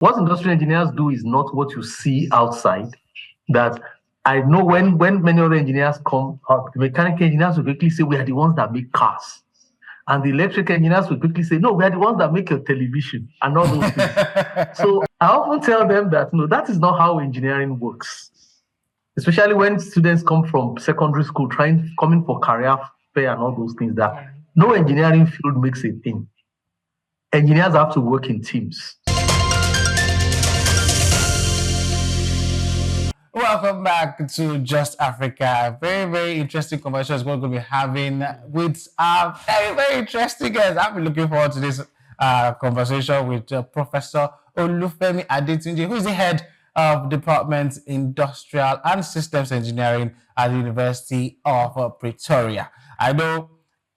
What industrial engineers do is not what you see outside. That I know when many other engineers come, the mechanical engineers will quickly say, we are the ones that make cars. And the electrical engineers will quickly say, no, we are the ones that make your television and all those things. So I often tell them that, no, that is not how engineering works. Especially when students come from secondary school, coming for career fair and all those things, that no engineering field makes a thing. Engineers have to work in teams. Welcome back to Just Africa. Very, very interesting conversations we're going to be having with our very, very interesting guests. I've been looking forward to this conversation with Professor Olufemi Adetunji, who is the head of Department Industrial and Systems Engineering at the University of Pretoria. I know,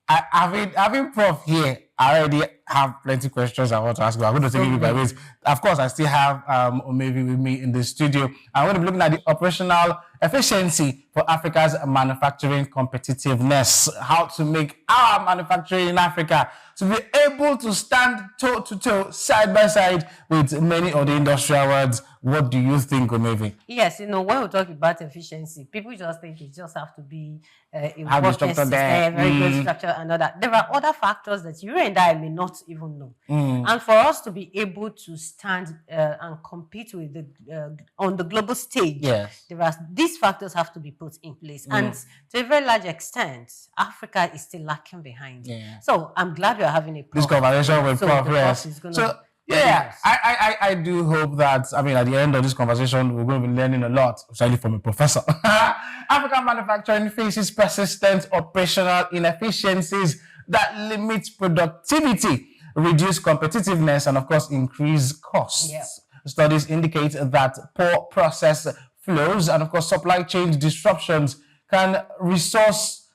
having Prof here, I already have plenty of questions I want to ask you. I'm going to take you by ways. Of course, I still have Omevi with me in the studio. I'm going to be looking at the operational efficiency for Africa's manufacturing competitiveness, how to make our manufacturing in Africa to be able to stand toe-to-toe, side by side with many of the industrial worlds. What do you think, Omevi? Yes, when we talk about efficiency, people just think it just have to be a work system, very good structure and all that. There are other factors that you and I may not even know. And for us to be able to stand and compete with on the global stage, these factors have to be put in place. And to a very large extent, Africa is still lacking behind. So I'm glad you're having this conversation with Prof. I do hope that, I mean, at the end of this conversation, we're going to be learning a lot, especially from a professor. African manufacturing faces persistent operational inefficiencies that limit productivity, reduce competitiveness, and of course, increase costs. Studies indicate that poor process flows and of course, supply chain disruptions resource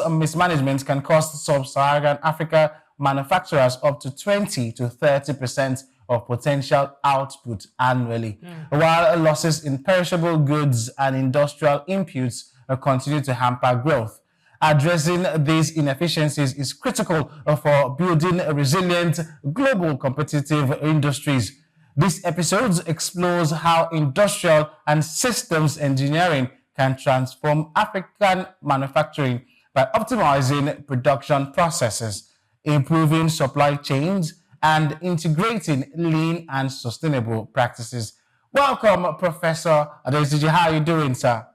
mismanagement can cost sub-Saharan Africa manufacturers up to 20 to 30% of potential output annually, while losses in perishable goods and industrial inputs continue to hamper growth. Addressing these inefficiencies is critical for building resilient global competitive industries. This episode explores how industrial and systems engineering can transform African manufacturing by optimizing production processes, improving supply chains, and integrating lean and sustainable practices. Welcome, Professor Adetunji. How are you doing, sir?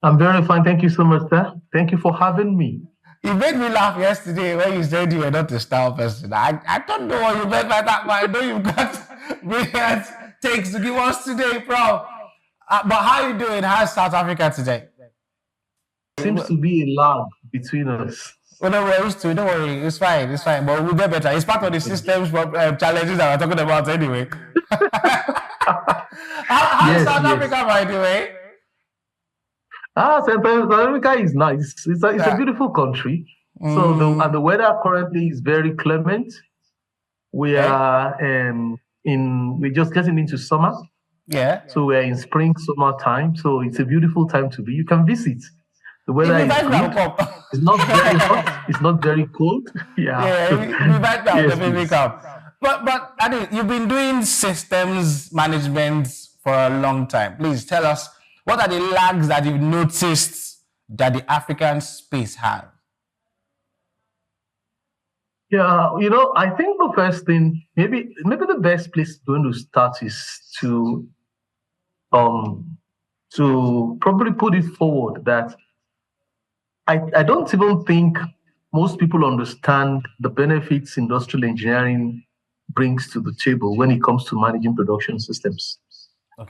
I'm very fine. Thank you so much, sir. Thank you for having me. You made me laugh yesterday when you said you were not a style person. I don't know what you meant by that, but I know you've got brilliant takes to give us today, Prof. But how are you doing? How's South Africa today? Seems to be a lag between us. Well, no, we're used to it. Don't worry. It's fine. It's fine. But we'll get better. It's part of the systems challenges that we're talking about anyway. How's South Africa, by the way? South Africa is nice. It's a beautiful country. So the weather currently is very clement. We are we're just getting into summer. So we're in spring, summer time. So it's a beautiful time to be. You can visit. The weather is good. It's not very hot. It's not very cold. But I mean, you've been doing systems management for a long time. Please tell us, what are the lags that you've noticed that the African space has? I think the first thing, maybe the best place going to start is to probably put it forward that I don't even think most people understand the benefits industrial engineering brings to the table when it comes to managing production systems.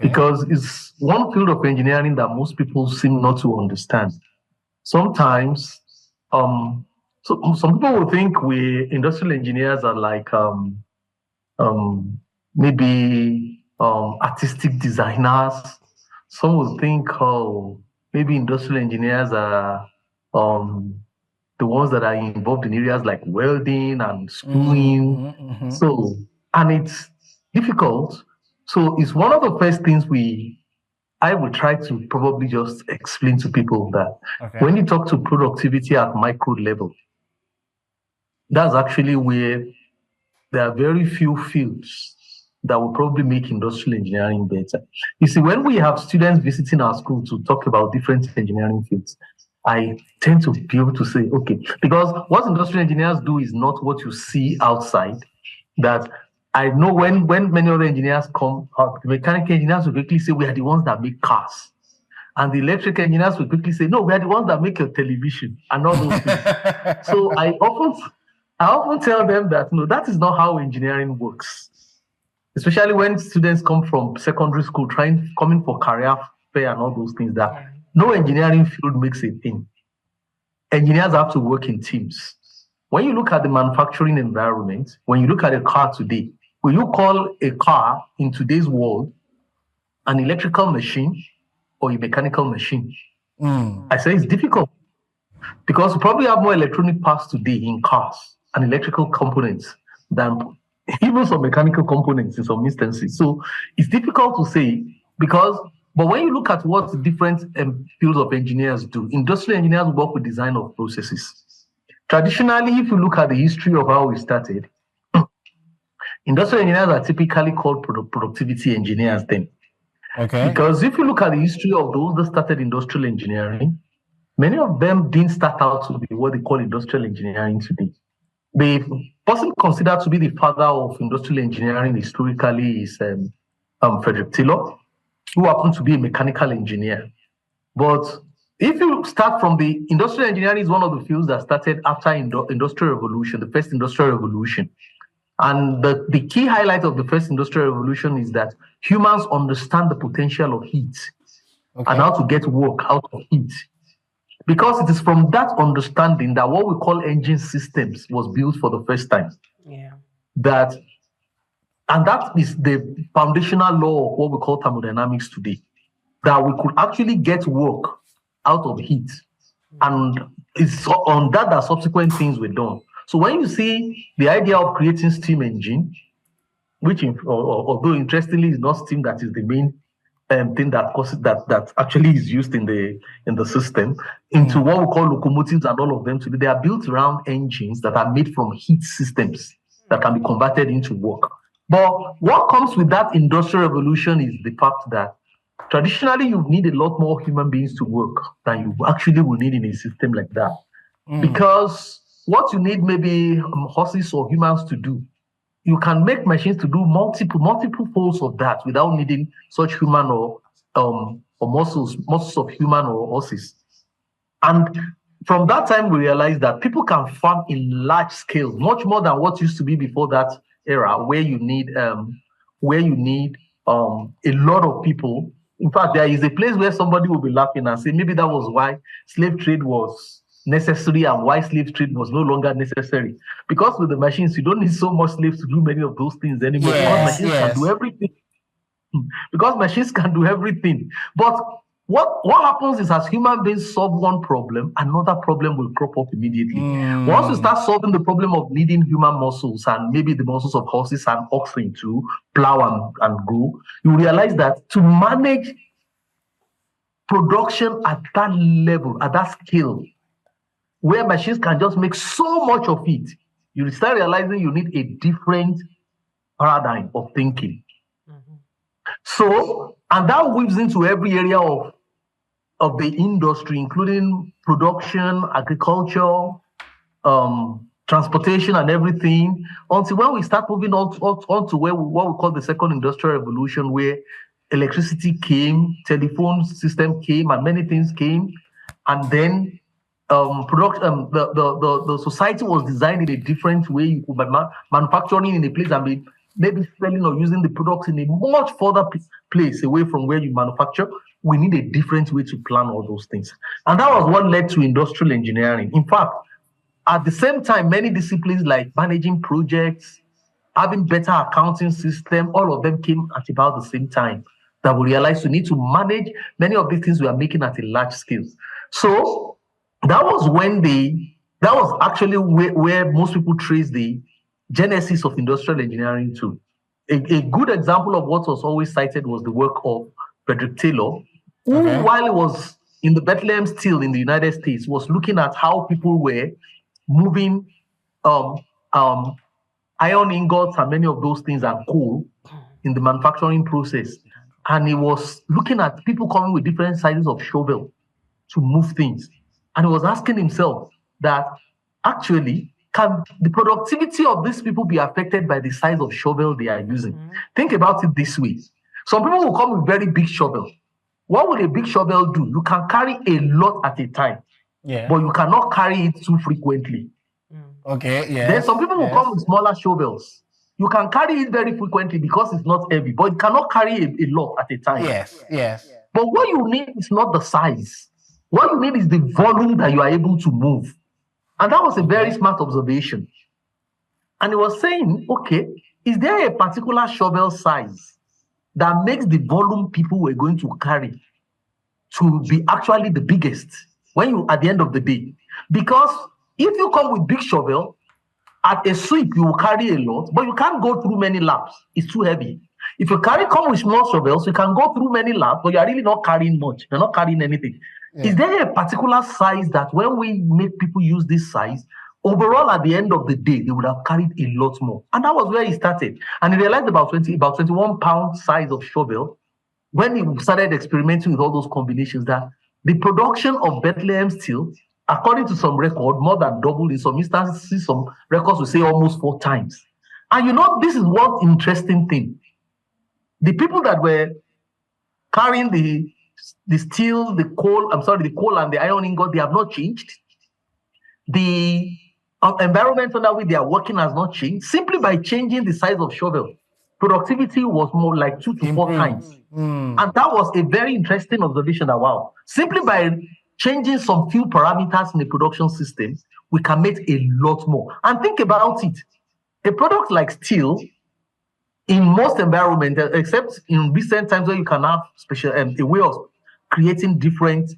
Because it's one field of engineering that most people seem not to understand. Sometimes, some people will think industrial engineers are like maybe artistic designers. Some will think, maybe industrial engineers are the ones that are involved in areas like welding and spooling. So, and it's difficult. So it's one of the first things I would try to probably just explain to people that when you talk to productivity at micro level, that's actually where there are very few fields that will probably make industrial engineering better. You see, when we have students visiting our school to talk about different engineering fields, I tend to be able to say, okay, because what industrial engineers do is not what you see outside. That I know when many other engineers come up, the mechanical engineers will quickly say, we are the ones that make cars. And the electrical engineers will quickly say, no, we are the ones that make your television and all those things. So I often tell them that, no, that is not how engineering works. Especially when students come from secondary school, coming for career fair and all those things, that no engineering field makes a thing. Engineers have to work in teams. When you look at the manufacturing environment, when you look at a car today, will you call a car in today's world an electrical machine or a mechanical machine? I say it's difficult because we probably have more electronic parts today in cars and electrical components than even some mechanical components in some instances. So it's difficult to say but when you look at what the different fields of engineers do, industrial engineers work with design of processes. Traditionally, if you look at the history of how we started, industrial engineers are typically called productivity engineers then. Okay. Because if you look at the history of those that started industrial engineering, many of them didn't start out to be what they call industrial engineering today. The person considered to be the father of industrial engineering historically is Frederick Taylor, who happened to be a mechanical engineer. But if you start from the industrial engineering is one of the fields that started after industrial revolution, the first industrial revolution. And the key highlight of the first industrial revolution is that humans understand the potential of heat and how to get work out of heat. Because it is from that understanding that what we call engine systems was built for the first time. Yeah. And that is the foundational law of what we call thermodynamics today. That we could actually get work out of heat. And it's on that subsequent things were done. So when you see the idea of creating steam engine, which although interestingly is not steam that is the main thing that actually is used in the system, into what we call locomotives and all of them today, they are built around engines that are made from heat systems that can be converted into work. But what comes with that industrial revolution is the fact that traditionally you need a lot more human beings to work than you actually will need in a system like that. Because what you need maybe horses or humans to do, you can make machines to do multiple folds of that without needing such human or muscles of human or horses. And from that time, we realized that people can farm in large scale, much more than what used to be before that era, where you need a lot of people. In fact, there is a place where somebody will be laughing and say maybe that was why slave trade was necessary and why slave trade was no longer necessary. Because with the machines, you don't need so much slaves to do many of those things anymore. Because machines can do everything. Because machines can do everything. But what happens is as human beings solve one problem, another problem will crop up immediately. Once you start solving the problem of needing human muscles and maybe the muscles of horses and oxen to plow and grow, you realize that to manage production at that level, at that scale, where machines can just make so much of it, you start realizing you need a different paradigm of thinking. So, and that weaves into every area of the industry, including production, agriculture, transportation, and everything, until when we start moving on to what we call the second industrial revolution, where electricity came, telephone system came, and many things came, and then the society was designed in a different way. You could be manufacturing in a place and maybe selling or using the products in a much further place away from where you manufacture. We need a different way to plan all those things. And that was what led to industrial engineering. In fact, at the same time, many disciplines like managing projects, having better accounting system, all of them came at about the same time, that we realized we need to manage many of these things we are making at a large scale. So that was actually where most people trace the genesis of industrial engineering to. A good example of what was always cited was the work of Frederick Taylor, who, while he was in the Bethlehem Steel in the United States, was looking at how people were moving iron ingots and many of those things and coal in the manufacturing process. And he was looking at people coming with different sizes of shovel to move things. And he was asking himself that actually, can the productivity of these people be affected by the size of shovel they are using? Think about it this way. Some people will come with very big shovel. What will a big shovel do? You can carry a lot at a time, but you cannot carry it too frequently. Okay, yeah. Then some people will come with smaller shovels. You can carry it very frequently because it's not heavy, but you cannot carry a lot at a time. Yes. But what you need is not the size. What you need is the volume that you are able to move. And that was a very smart observation. And he was saying, okay, is there a particular shovel size that makes the volume people were going to carry to be actually the biggest when you at the end of the day? Because if you come with big shovel, at a sweep, you will carry a lot, but you can't go through many laps. It's too heavy. If you come with small shovels, you can go through many laps, but you are really not carrying much. You're not carrying anything. Is there a particular size that when we make people use this size, overall at the end of the day, they would have carried a lot more? And that was where he started. And he realized about 21 pound size of shovel, when he started experimenting with all those combinations, that the production of Bethlehem steel, according to some record, more than doubled. In some instances, some records will say almost 4 times. And you know, this is one interesting thing. The people that were carrying the steel, the coal and the iron ingot, they have not changed. The environment under which they are working has not changed. Simply by changing the size of shovel, productivity was more like 2 to 4 times. And that was a very interesting observation that, wow, simply by changing some few parameters in the production system, we can make a lot more. And think about it. A product like steel, in most environments, except in recent times where you can have special a way of creating different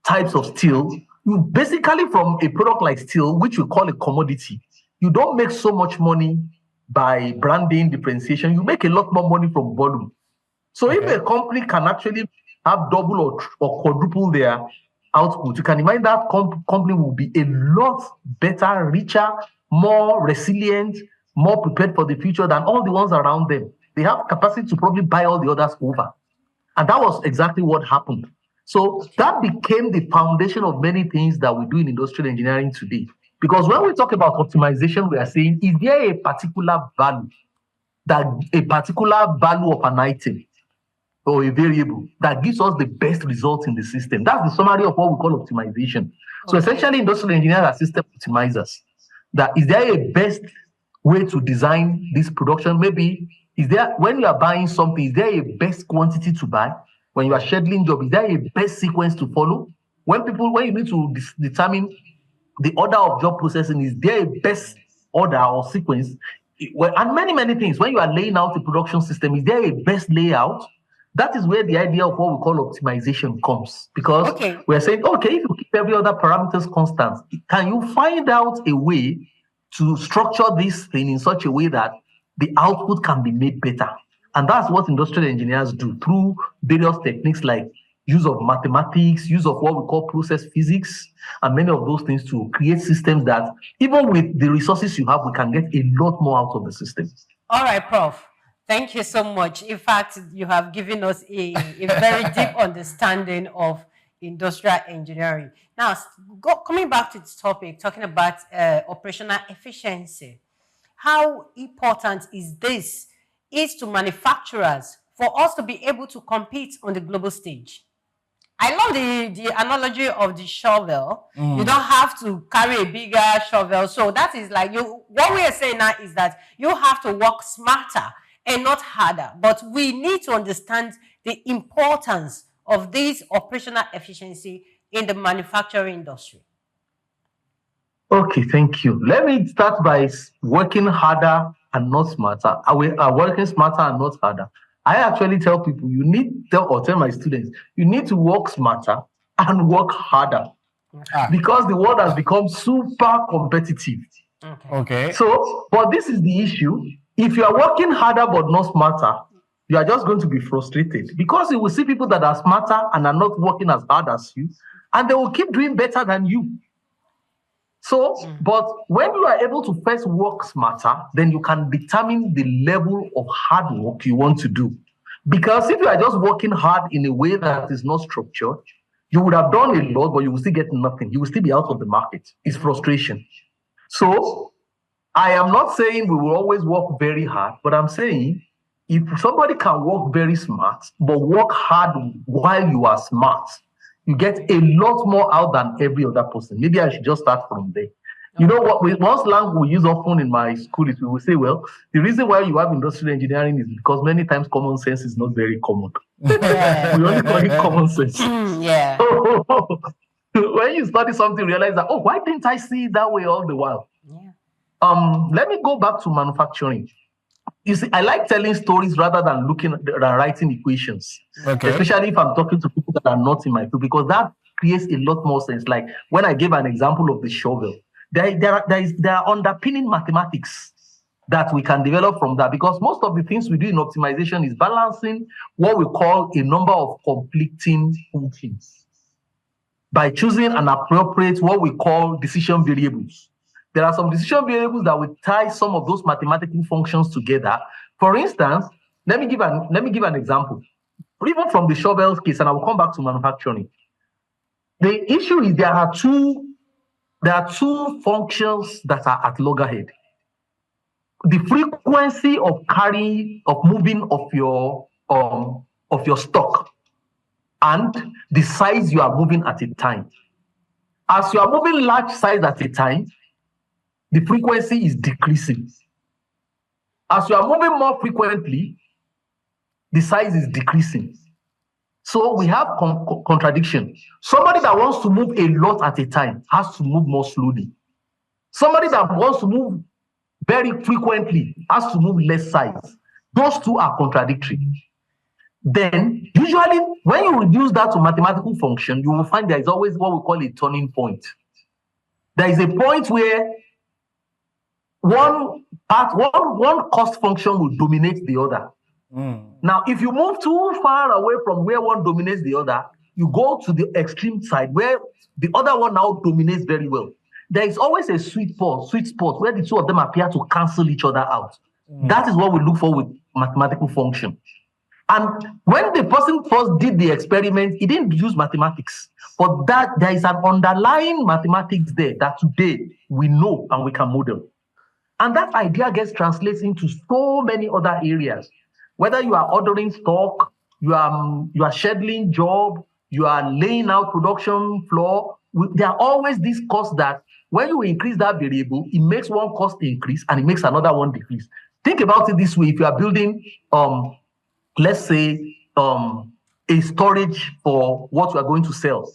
types of steel, you basically, from a product like steel, which we call a commodity, you don't make so much money by branding, differentiation. You make a lot more money from volume. So if a company can actually have double or quadruple their output, you can imagine that company will be a lot better, richer, more resilient, more prepared for the future than all the ones around them. They have capacity to probably buy all the others over. And that was exactly what happened. So that became the foundation of many things that we do in industrial engineering today. Because when we talk about optimization, we are saying, is there a particular value of an item or a variable that gives us the best results in the system? That's the summary of what we call optimization. So essentially, industrial engineers are system optimizers. That is there a best way to design this production? Maybe is there, when you are buying something, is there a best quantity to buy? When you are scheduling job, is there a best sequence to follow? When you need to determine the order of job processing, is there a best order or sequence? And many things. When you are laying out a production system, is there a best layout? That is where the idea of what we call optimization comes. Because we're saying, okay, if you keep every other parameters constant, can you find out a way to structure this thing in such a way that the output can be made better? And that's what industrial engineers do through various techniques like use of mathematics, use of what we call process physics, and many of those things to create systems that, even with the resources you have, we can get a lot more out of the system. All right, Prof. Thank you so much. In fact, you have given us a very deep understanding of industrial engineering. Now, coming back to this topic, talking about operational efficiency, how important is this to manufacturers for us to be able to compete on the global stage? I love the analogy of the shovel. You don't have to carry a bigger shovel. So that is like what we are saying now is that you have to work smarter and not harder. But we need to understand the importance of this operational efficiency in the manufacturing industry. Okay, thank you. Let me start by working harder and not smarter. We are working smarter and not harder. I actually tell people tell my students, you need to work smarter and work harder. Because the world has become super competitive. Okay. So, but this is the issue. If you are working harder but not smarter, you are just going to be frustrated, because you will see people that are smarter and are not working as hard as you, and they will keep doing better than you. So, but when you are able to first work smarter, then you can determine the level of hard work you want to do. Because if you are just working hard in a way that is not structured, you would have done a lot, but you will still get nothing. You will still be out of the market. It's frustration. So I am not saying we will always work very hard, but I'm saying if somebody can work very smart, but work hard while you are smart, you get a lot more out than every other person. Maybe I should just start from there. You know what? One slang we use often in my school is we will say, well, the reason why you have industrial engineering is because many times common sense is not very common. We only call it common sense. Yeah. When you study something, you realize that, oh, why didn't I see it that way all the while? Yeah. Let me go back to manufacturing. You see, I like telling stories rather than writing equations. Okay. Especially if I'm talking to people that are not in my field, because that creates a lot more sense. Like when I gave an example of the shovel, there are underpinning mathematics that we can develop from that, because most of the things we do in optimization is balancing what we call a number of conflicting functions by choosing an appropriate what we call decision variables. There are some decision variables that will tie some of those mathematical functions together. For instance, let me give an example. Even from the shovel case, and I will come back to manufacturing. The issue is there are two functions that are at loggerhead. The frequency of moving of your stock, and the size you are moving at a time. As you are moving large size at a time, the frequency is decreasing. As you are moving more frequently, the size is decreasing. So we have contradiction. Somebody that wants to move a lot at a time has to move more slowly. Somebody that wants to move very frequently has to move less size. Those two are contradictory. Then, usually, when you reduce that to mathematical function, you will find there is always what we call a turning point. There is a point where one cost function will dominate the other. Now, if you move too far away from where one dominates the other, you go to the extreme side where the other one now dominates very well. There is always a sweet spot where the two of them appear to cancel each other out. That is what we look for with mathematical function. And when the person first did the experiment, he didn't use mathematics, but that there is an underlying mathematics there that today we know and we can model. And that idea gets translated into so many other areas. Whether you are ordering stock, you are scheduling job, you are laying out production floor, there are always these costs that when you increase that variable, it makes one cost increase and it makes another one decrease. Think about it this way: if you are building, let's say, a storage for what you are going to sell.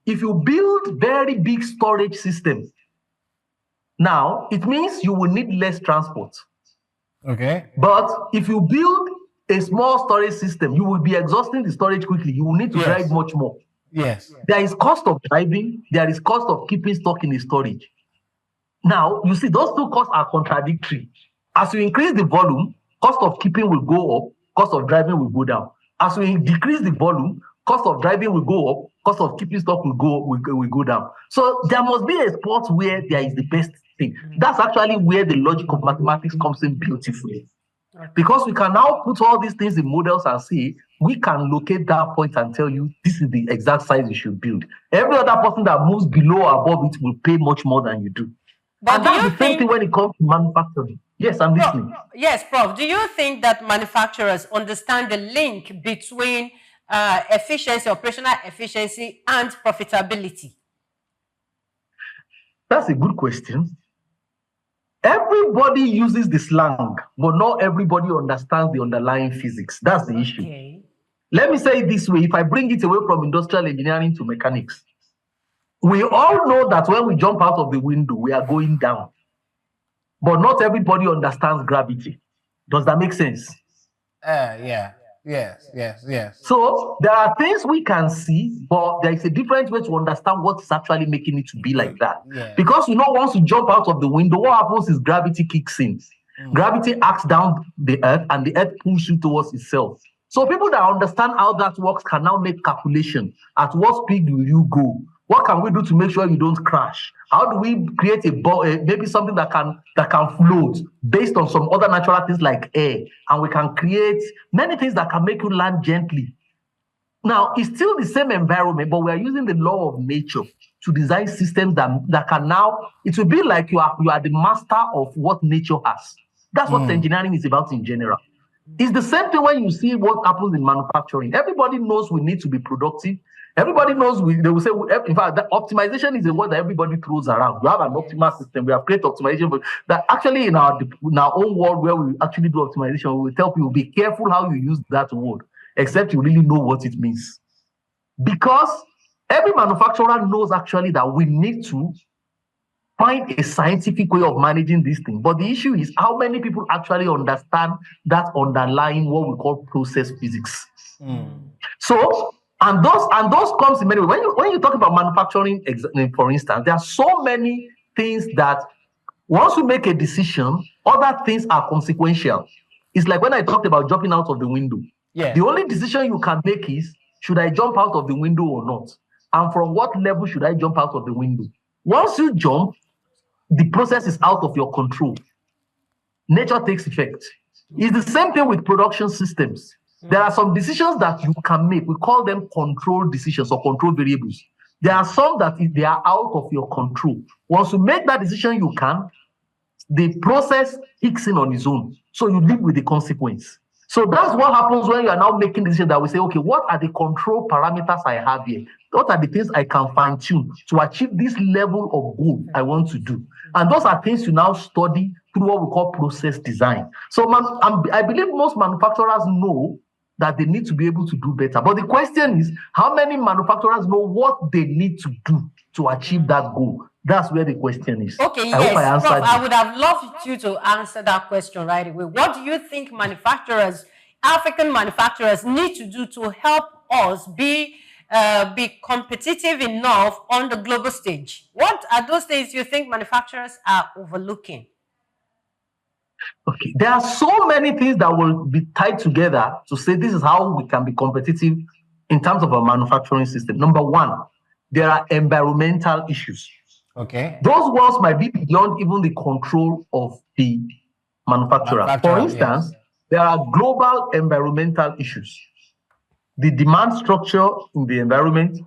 If you build very big storage system, now it means you will need less transport. Okay. But if you build a small storage system, you will be exhausting the storage quickly. You will need to drive much more. Yes. There is cost of driving, there is cost of keeping stock in the storage. Now, you see, those two costs are contradictory. As you increase the volume, cost of keeping will go up, cost of driving will go down. As we decrease the volume, cost of driving will go up, cost of keeping stock will go down. So there must be a spot where there is the best thing. That's actually where the logic of mathematics comes in beautifully. Because we can now put all these things in models and see, we can locate that point and tell you this is the exact size you should build. Every other person that moves below or above it will pay much more than you do. But and that's the same thing when it comes to manufacturing. Yes, I'm listening. Yes, Prof. Do you think that manufacturers understand the link between efficiency, operational efficiency, and profitability? That's a good question. Everybody uses the slang, but not everybody understands the underlying physics. That's the issue. Let me say it this way. If I bring it away from industrial engineering to mechanics, we all know that when we jump out of the window, we are going down. But not everybody understands gravity. Does that make sense? Yeah. Yes. So there are things we can see, but there is a different way to understand what is actually making it to be like that. Yeah. Because once you jump out of the window, what happens is gravity kicks in. Gravity acts down the earth and the earth pulls you towards itself. So people that understand how that works can now make calculation. At what speed will you go? What can we do to make sure you don't crash? How do we create maybe something that can float based on some other natural things like air? And we can create many things that can make you land gently. Now, it's still the same environment, but we are using the law of nature to design systems that can now, it will be like you are the master of what nature has. That's what engineering is about in general. It's the same thing when you see what happens in manufacturing. Everybody knows we need to be productive. Everybody knows they will say, in fact, that optimization is a word that everybody throws around. We have an optimal system. We have created optimization, but that actually in our own world where we actually do optimization, we will tell people, be careful how you use that word, except you really know what it means. Because every manufacturer knows actually that we need to find a scientific way of managing this thing. But the issue is how many people actually understand that underlying what we call process physics. So, and those comes in many ways. When you talk about manufacturing, for instance, there are so many things that once you make a decision, other things are consequential. It's like when I talked about jumping out of the window. Yeah. The only decision you can make is, should I jump out of the window or not? And from what level should I jump out of the window? Once you jump, the process is out of your control. Nature takes effect. It's the same thing with production systems. There are some decisions that you can make. We call them control decisions or control variables. There are some that they are out of your control. Once you make that decision, the process kicks in on its own. So you live with the consequence. So that's what happens when you are now making decisions that we say, okay, what are the control parameters I have here? What are the things I can fine-tune to achieve this level of goal I want to do? And those are things you now study through what we call process design. So I believe most manufacturers know that they need to be able to do better. But the question is, how many manufacturers know what they need to do to achieve that goal? That's where the question is. Okay, yes, Prof, I would have loved you to answer that question right away. What do you think African manufacturers need to do to help us be competitive enough on the global stage? What are those things you think manufacturers are overlooking? Okay, there are so many things that will be tied together to say this is how we can be competitive in terms of our manufacturing system. Number one, there are environmental issues. Okay. Those ones might be beyond even the control of the manufacturer. For instance, there are global environmental issues. The demand structure in the environment,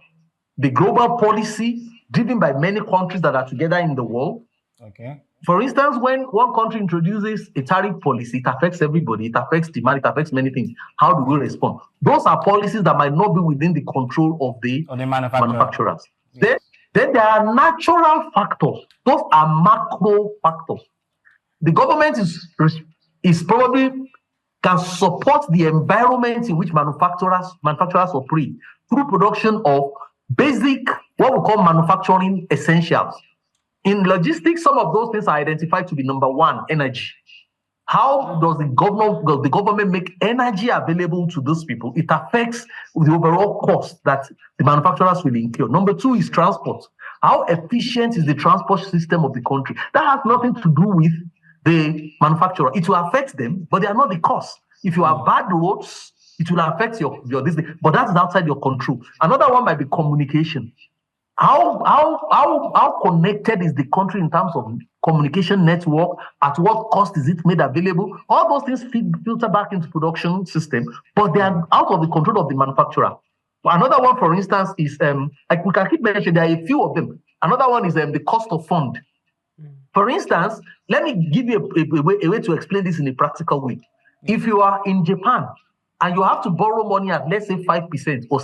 the global policy driven by many countries that are together in the world. Okay. For instance, when one country introduces a tariff policy, it affects everybody. It affects demand. It affects many things. How do we respond? Those are policies that might not be within the control of the manufacturers. Yes. Then there are natural factors. Those are macro factors. The government is probably can support the environment in which manufacturers operate through production of basic, what we call manufacturing essentials. In logistics, some of those things are identified to be number one, energy. How does the government make energy available to those people? It affects the overall cost that the manufacturers will incur. Number two is transport. How efficient is the transport system of the country? That has nothing to do with the manufacturer. It will affect them, but they are not the cause. If you have bad roads, it will affect your this thing, but that's outside your control. Another one might be communication. How connected is the country in terms of communication network? At what cost is it made available? All those things filter back into production system, but they are out of the control of the manufacturer. Another one, for instance, is we can keep mentioning, there are a few of them. Another one is the cost of fund. For instance, let me give you a way to explain this in a practical way. If you are in Japan and you have to borrow money at, let's say, 5% or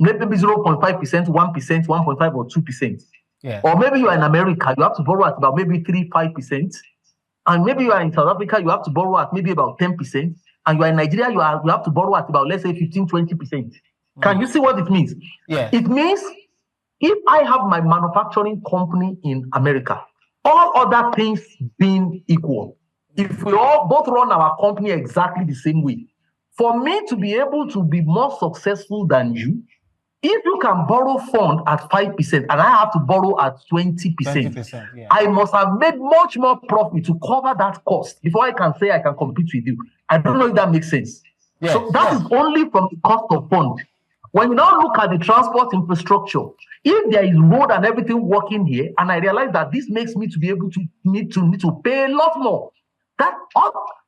maybe 0.5%, 1%, 1.5 or 2%. Yeah. Or maybe you are in America, you have to borrow at about maybe 5%. And maybe you are in South Africa, you have to borrow at maybe about 10%. And you are in Nigeria, you have to borrow at about, let's say, 15, 20%. Can you see what it means? Yeah. It means if I have my manufacturing company in America, all other things being equal, if we all both run our company exactly the same way, for me to be able to be more successful than you, if you can borrow fund at 5% and I have to borrow at 20%, yeah. I must have made much more profit to cover that cost before I can say I can compete with you. I don't know if that makes sense. Yes, so that is only from the cost of fund. When you now look at the transport infrastructure, if there is road and everything working here, and I realize that this makes me to be able to need to pay a lot more.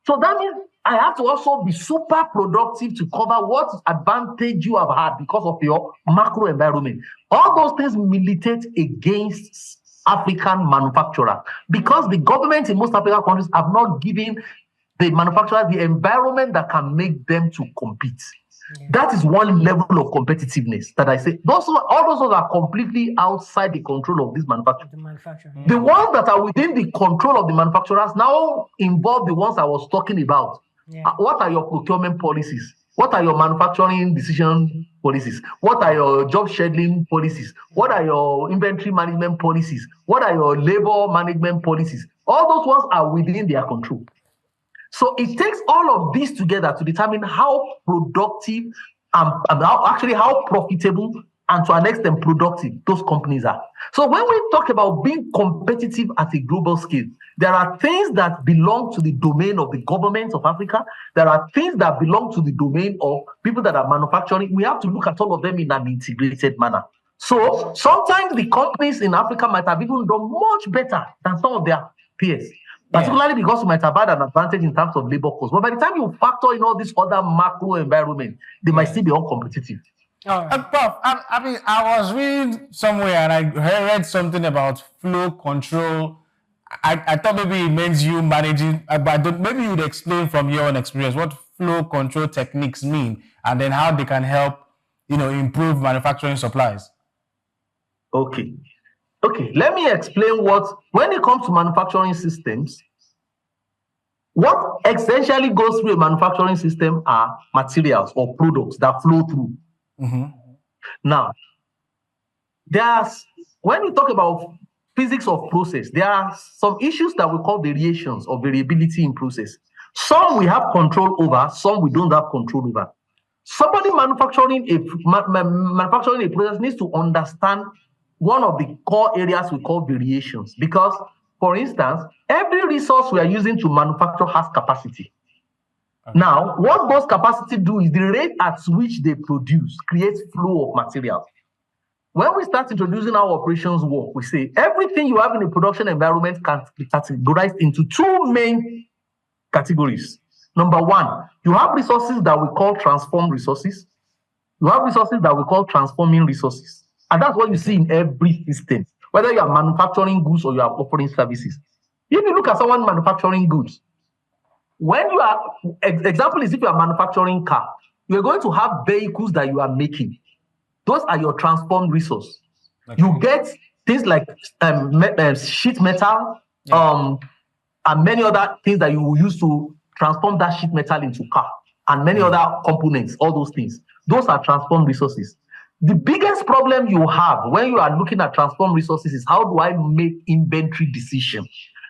So that means I have to also be super productive to cover what advantage you have had because of your macro environment. All those things militate against African manufacturers because the government in most African countries have not given the manufacturers the environment that can make them to compete. Yeah. That is one level of competitiveness that I say. All those are completely outside the control of this manufacturer. The ones that are within the control of the manufacturers now involve the ones I was talking about. Yeah. What are your procurement policies? What are your manufacturing decision policies? What are your job scheduling policies? What are your inventory management policies? What are your labor management policies? All those ones are within their control. So it takes all of this together to determine how productive and how profitable and to an extent productive those companies are. So when we talk about being competitive at a global scale, there are things that belong to the domain of the government of Africa. There are things that belong to the domain of people that are manufacturing. We have to look at all of them in an integrated manner. So sometimes the companies in Africa might have even done much better than some of their peers. Particularly because you might have had an advantage in terms of labor costs. But by the time you factor in all this other macro environment, they might still be uncompetitive. Prof, I was reading somewhere and I read something about flow control. I thought maybe it means you managing, but maybe you'd explain from your own experience what flow control techniques mean and then how they can help, improve manufacturing supplies. Okay, let me explain when it comes to manufacturing systems, what essentially goes through a manufacturing system are materials or products that flow through. Mm-hmm. Now, when we talk about physics of process, there are some issues that we call variations or variability in process. Some we have control over, some we don't have control over. Somebody manufacturing a process needs to understand one of the core areas we call variations, because, for instance, every resource we are using to manufacture has capacity. Okay. Now, what those capacity do is the rate at which they produce creates flow of materials. When we start introducing our operations work, we say everything you have in a production environment can be categorized into two main categories. Number one, you have resources that we call transformed resources. You have resources that we call transforming resources. And that's what you see in every system, whether you are manufacturing goods or you are offering services. If you look at someone manufacturing goods, example is if you are manufacturing car, you're going to have vehicles that you are making. Those are your transformed resource. Okay. You get things like sheet metal, and many other things that you will use to transform that sheet metal into car, and many other components, all those things. Those are transformed resources. The biggest problem you have when you are looking at transformed resources is how do I make inventory decisions?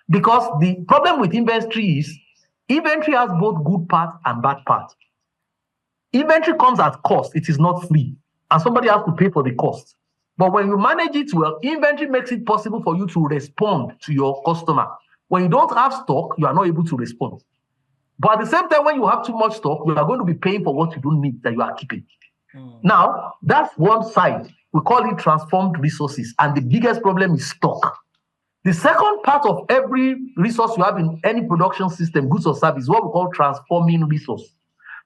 Because the problem with inventory is inventory has both good part and bad part. Inventory comes at cost. It is not free. And somebody has to pay for the cost. But when you manage it well, inventory makes it possible for you to respond to your customer. When you don't have stock, you are not able to respond. But at the same time, when you have too much stock, you are going to be paying for what you don't need that you are keeping. Now, that's one side. We call it transformed resources. And the biggest problem is stock. The second part of every resource you have in any production system, goods or service, is what we call transforming resource.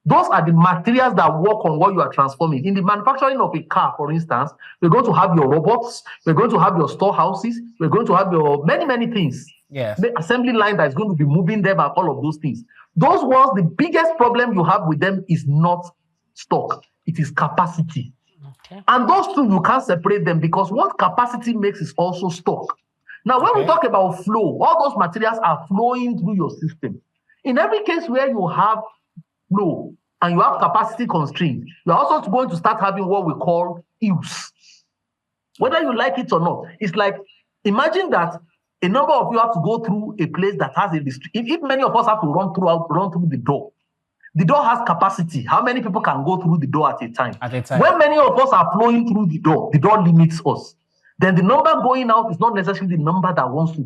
Those are the materials that work on what you are transforming. In the manufacturing of a car, for instance, we're going to have your robots, we're going to have your storehouses, we're going to have your many things. Yes. The assembly line that is going to be moving them and all of those things. Those ones, the biggest problem you have with them is not stock. It is capacity. Okay. And those two, you can't separate them because what capacity makes is also stock. Now, when we talk about flow, all those materials are flowing through your system. In every case where you have flow and you have capacity constraints, you're also going to start having what we call use. Whether you like it or not, it's like, imagine that a number of you have to go through a place that has a restriction. If many of us have to run through the door has capacity. How many people can go through the door at a time? When many of us are flowing through the door limits us. Then the number going out is not necessarily the number that wants to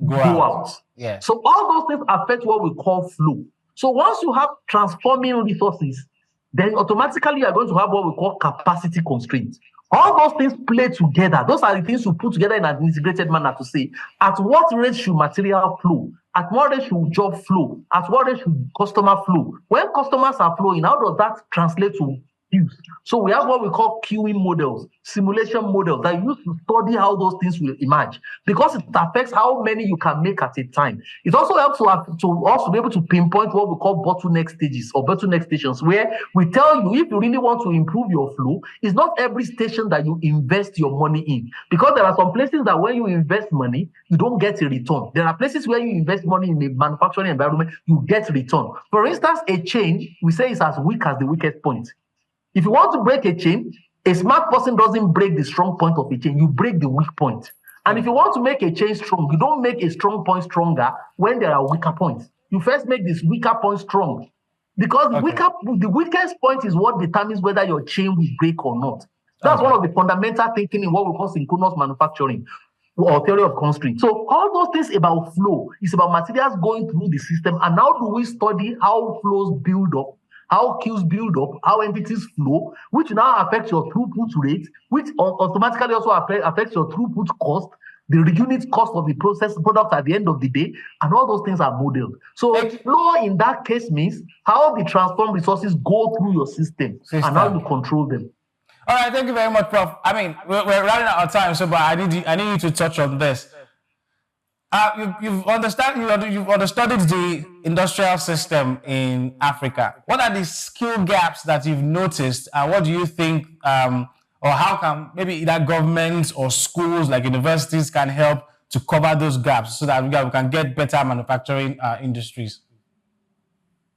go out. Yeah. So all those things affect what we call flow. So once you have transforming resources, then automatically you are going to have what we call capacity constraints. All those things play together. Those are the things you put together in an integrated manner to say, at what rate should material flow? At what rate should job flow? At what rate should customer flow? When customers are flowing, how does that translate to queues? So we have what we call queuing models, simulation models that use to study how those things will emerge, because it affects how many you can make at a time. It also helps to also be able to pinpoint what we call bottleneck stages or bottleneck stations, where we tell you if you really want to improve your flow, it's not every station that you invest your money in, because there are some places that when you invest money, you don't get a return. There are places where you invest money in a manufacturing environment, you get return. For instance, a chain, we say is as weak as the weakest point. If you want to break a chain, a smart person doesn't break the strong point of a chain, you break the weak point. And if you want to make a chain strong, you don't make a strong point stronger when there are weaker points. You first make this weaker point strong, because the weakest point is what determines whether your chain will break or not. That's one of the fundamental thinking in what we call synchronous manufacturing or theory of constraint. So all those things about flow is about materials going through the system, and how do we study how flows build up, how queues build up, how entities flow, which now affects your throughput rate, which automatically also affects your throughput cost, the unit cost of the process product at the end of the day, and all those things are modeled. So flow in that case means how the transform resources go through your system and how you control them. All right, thank you very much, Prof. I mean, we're running out of time, so but I need you to touch on this. You've understudied the industrial system in Africa. What are the skill gaps that you've noticed, and what do you think, or how can maybe either governments or schools like universities can help to cover those gaps so that we can get better manufacturing industries?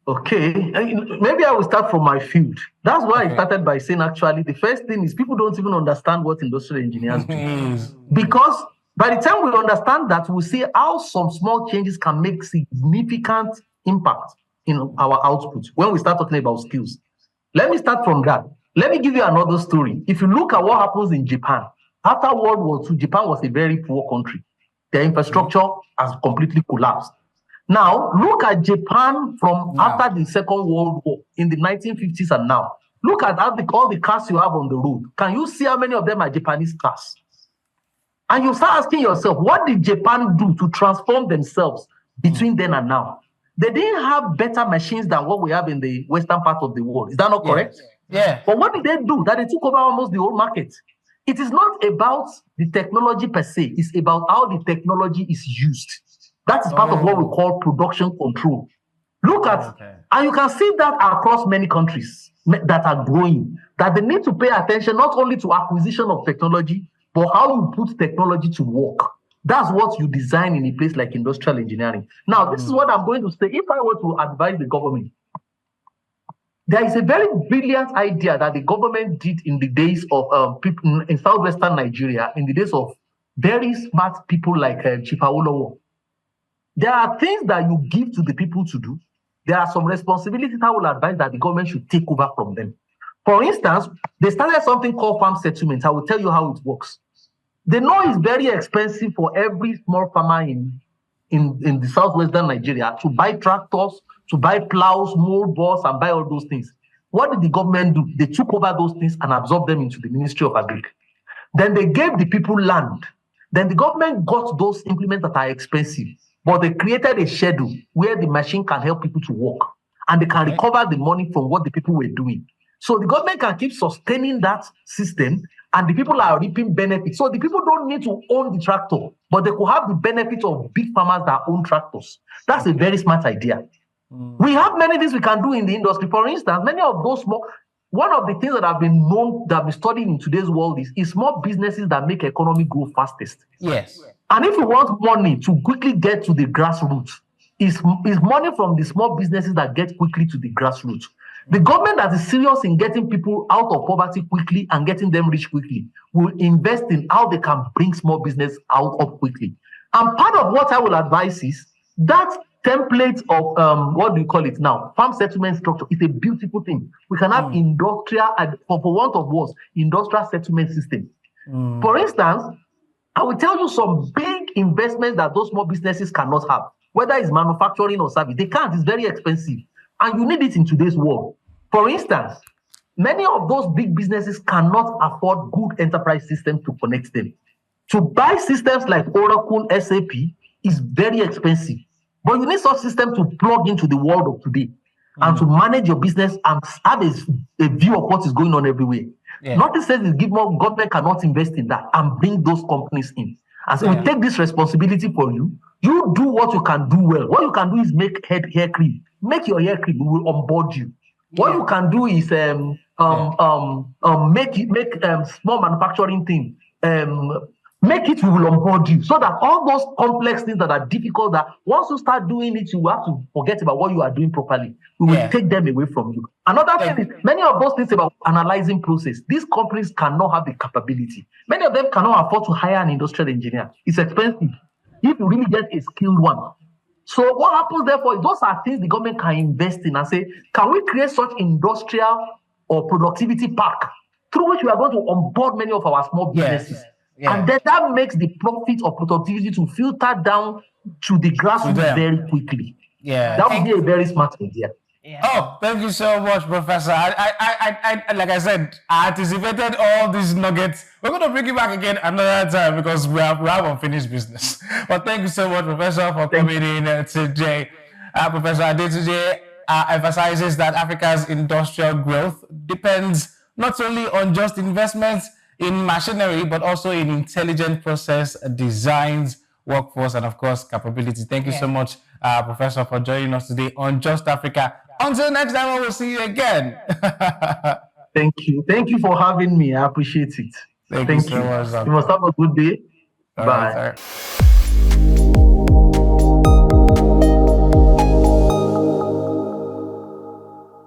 Okay, maybe I will start from my field. That's why I started by saying, actually, the first thing is people don't even understand what industrial engineers do. Because by the time we understand that, we'll see how some small changes can make significant impact in our output when we start talking about skills. Let me start from that. Let me give you another story. If you look at what happens in Japan, after World War II, Japan was a very poor country. Their infrastructure has completely collapsed. Now, look at Japan from after the Second World War in the 1950s and now. Look at all the cars you have on the road. Can you see how many of them are Japanese cars? And you start asking yourself, what did Japan do to transform themselves between then and now? They didn't have better machines than what we have in the western part of the world. Is that not correct? Yeah. But what did they do? That they took over almost the whole market. It is not about the technology per se. It's about how the technology is used. That is part of what we call production control. Look at, and you can see that across many countries that are growing, that they need to pay attention not only to acquisition of technology, but how you put technology to work. That's what you design in a place like industrial engineering. Now, this is what I'm going to say. If I were to advise the government, there is a very brilliant idea that the government did in the days of people in southwestern Nigeria, in the days of very smart people like Chief Awolowo. There are things that you give to the people to do. There are some responsibilities I will advise that the government should take over from them. For instance, they started something called farm settlement. I will tell you how it works. They know it's very expensive for every small farmer in the southwestern Nigeria to buy tractors, to buy plows, mold balls, and buy all those things. What did the government do? They took over those things and absorbed them into the Ministry of Agriculture. Then they gave the people land. Then the government got those implements that are expensive, but they created a schedule where the machine can help people to work and they can recover the money from what the people were doing. So the government can keep sustaining that system and the people are reaping benefits. So the people don't need to own the tractor, but they could have the benefit of big farmers that own tractors. That's a very smart idea. We have many things we can do in the industry. For instance, many of those one of the things that have been known, that have been studied in today's world is small businesses that make economy grow fastest. Yes. And if you want money to quickly get to the grassroots, is money from the small businesses that get quickly to the grassroots. The government that is serious in getting people out of poverty quickly and getting them rich quickly will invest in how they can bring small business out up quickly. And part of what I will advise is that template of what do you call it now? Farm settlement structure is a beautiful thing. We can have industrial, for want of words, industrial settlement system. For instance, I will tell you some big investments that those small businesses cannot have, whether it's manufacturing or service. They can't. It's very expensive. And you need it in today's world. For instance, many of those big businesses cannot afford good enterprise systems to connect them. To buy systems like Oracle, SAP is very expensive. But you need such systems to plug into the world of today and to manage your business and have a view of what is going on everywhere. Nothing says government cannot invest in that and bring those companies in. And so we take this responsibility for you. You do what you can do well. What you can do is make hair cream. Make your hair cream. We will onboard you. What you can do is make small manufacturing thing. Make it, we will onboard you. So that all those complex things that are difficult, that once you start doing it, you have to forget about what you are doing properly. We will take them away from you. Another thing is, many of those things about analyzing process, these companies cannot have the capability. Many of them cannot afford to hire an industrial engineer. It's expensive if you really get a skilled one. So what happens therefore, those are things the government can invest in and say, can we create such industrial or productivity park through which we are going to onboard many of our small businesses? And then that makes the profit of productivity to filter down to the grassroots very quickly. That would be a very smart idea. Oh, thank you so much, Professor. I like I said, I anticipated all these nuggets. We're going to bring you back again another time because we have unfinished business. But thank you so much, Professor, for coming in today. Professor Adetunji emphasizes that Africa's industrial growth depends not only on just investments in machinery, but also in intelligent process designs, workforce, and of course, capability. Thank you so much, Professor, for joining us today on Just Africa. Until next time, I will see you again. Thank you. Thank you for having me. I appreciate it. Thank you so much. You must have a good day. Bye. Right,